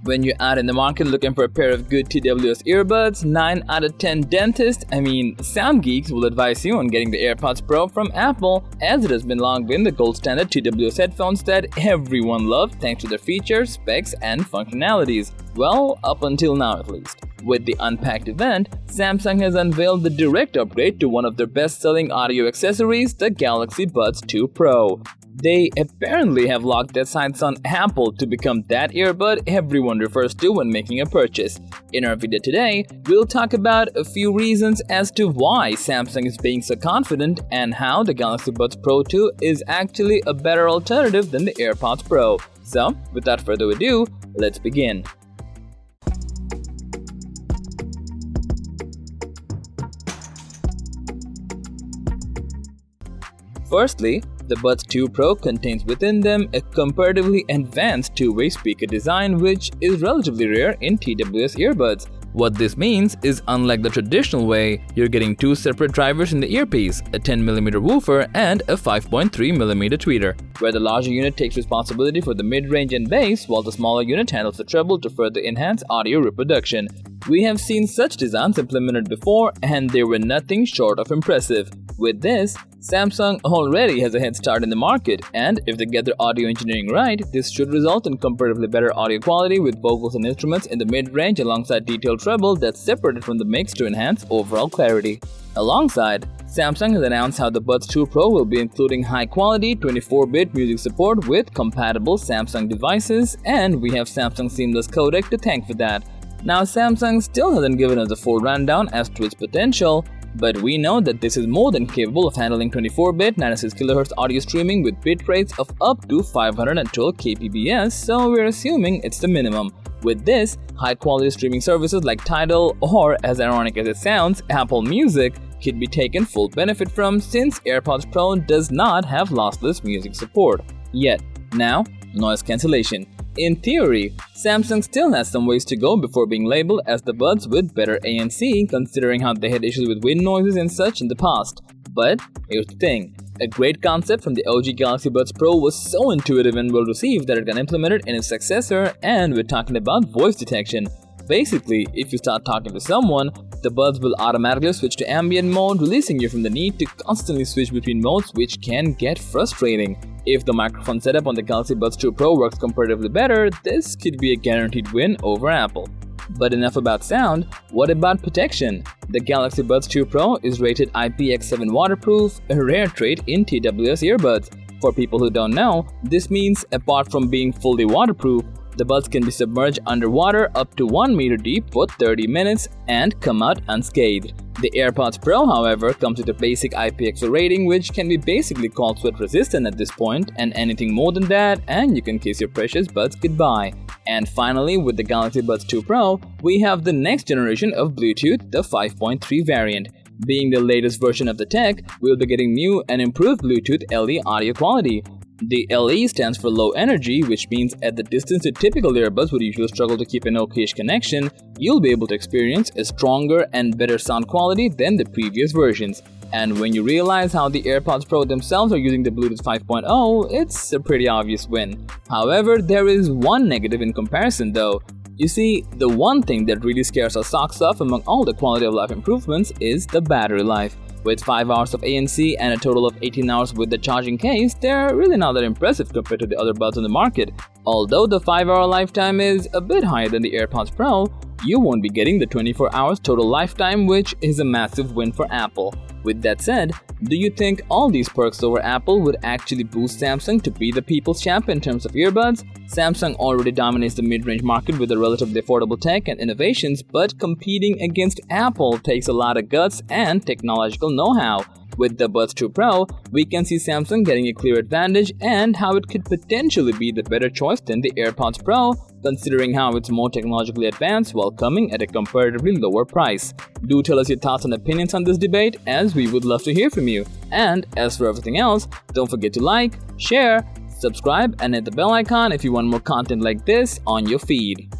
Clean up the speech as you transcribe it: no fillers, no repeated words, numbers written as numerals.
When you're out in the market looking for a pair of good TWS earbuds, 9 out of 10 dentists, sound geeks will advise you on getting the Airpods Pro from Apple, as it has long been the gold standard TWS headphones that everyone loved thanks to their features, specs, and functionalities. Well, up until now at least. With the Unpacked event, Samsung has unveiled the direct upgrade to one of their best-selling audio accessories, the Galaxy Buds 2 Pro. They apparently have locked their sights on Apple to become that earbud everyone refers to when making a purchase. In our video today, we'll talk about a few reasons as to why Samsung is being so confident and how the Galaxy Buds Pro 2 is actually a better alternative than the Airpods Pro. So, without further ado, let's begin. Firstly, the Buds 2 Pro contains within them a comparatively advanced two-way speaker design which is relatively rare in TWS earbuds. What this means is, unlike the traditional way, you're getting two separate drivers in the earpiece, a 10mm woofer and a 5.3mm tweeter, where the larger unit takes responsibility for the mid-range and bass while the smaller unit handles the treble to further enhance audio reproduction. We have seen such designs implemented before and they were nothing short of impressive. With this, Samsung already has a head start in the market, and if they get their audio engineering right, this should result in comparatively better audio quality with vocals and instruments in the mid-range alongside detailed treble that's separated from the mix to enhance overall clarity. Alongside, Samsung has announced how the Buds 2 Pro will be including high-quality 24-bit music support with compatible Samsung devices, and we have Samsung Seamless Codec to thank for that. Now, Samsung still hasn't given us a full rundown as to its potential, but we know that this is more than capable of handling 24-bit 96kHz audio streaming with bit rates of up to 512 kbps, so we're assuming it's the minimum. With this, high-quality streaming services like Tidal or, as ironic as it sounds, Apple Music could be taken full benefit from since Airpods Pro does not have lossless music support. Yet, now, noise cancellation. In theory, Samsung still has some ways to go before being labeled as the Buds with better ANC, considering how they had issues with wind noises and such in the past. But here's the thing, a great concept from the OG Galaxy Buds Pro was so intuitive and well received that it got implemented in its successor, and we're talking about voice detection. Basically, if you start talking to someone, the Buds will automatically switch to ambient mode, releasing you from the need to constantly switch between modes, which can get frustrating. If the microphone setup on the Galaxy Buds 2 Pro works comparatively better, this could be a guaranteed win over Apple. But enough about sound, what about protection? The Galaxy Buds 2 Pro is rated IPX7 waterproof, a rare trait in TWS earbuds. For people who don't know, this means apart from being fully waterproof, the buds can be submerged underwater up to 1 meter deep for 30 minutes and come out unscathed. The Airpods Pro, however, comes with a basic IPX4 rating which can be basically called sweat resistant at this point, and anything more than that and you can kiss your precious buds goodbye. And finally, with the Galaxy Buds 2 Pro, we have the next generation of Bluetooth, the 5.3 variant. Being the latest version of the tech, we'll be getting new and improved Bluetooth LE audio quality. The LE stands for low energy, which means at the distance that typical earbuds would usually struggle to keep an okayish connection, you'll be able to experience a stronger and better sound quality than the previous versions. And when you realize how the Airpods Pro themselves are using the Bluetooth 5.0, it's a pretty obvious win. However, there is one negative in comparison though. You see, the one thing that really scares our socks off among all the quality of life improvements is the battery life. With 5 hours of ANC and a total of 18 hours with the charging case, they're really not that impressive compared to the other buds on the market. Although the 5-hour lifetime is a bit higher than the Airpods Pro, you won't be getting the 24 hours total lifetime, which is a massive win for Apple. With that said, do you think all these perks over Apple would actually boost Samsung to be the people's champ in terms of earbuds? Samsung already dominates the mid-range market with a relatively affordable tech and innovations, but competing against Apple takes a lot of guts and technological know-how. With the Buds 2 Pro, we can see Samsung getting a clear advantage and how it could potentially be the better choice than the Airpods Pro, considering how it's more technologically advanced while coming at a comparatively lower price. Do tell us your thoughts and opinions on this debate, as we would love to hear from you. And as for everything else, don't forget to like, share, subscribe and hit the bell icon if you want more content like this on your feed.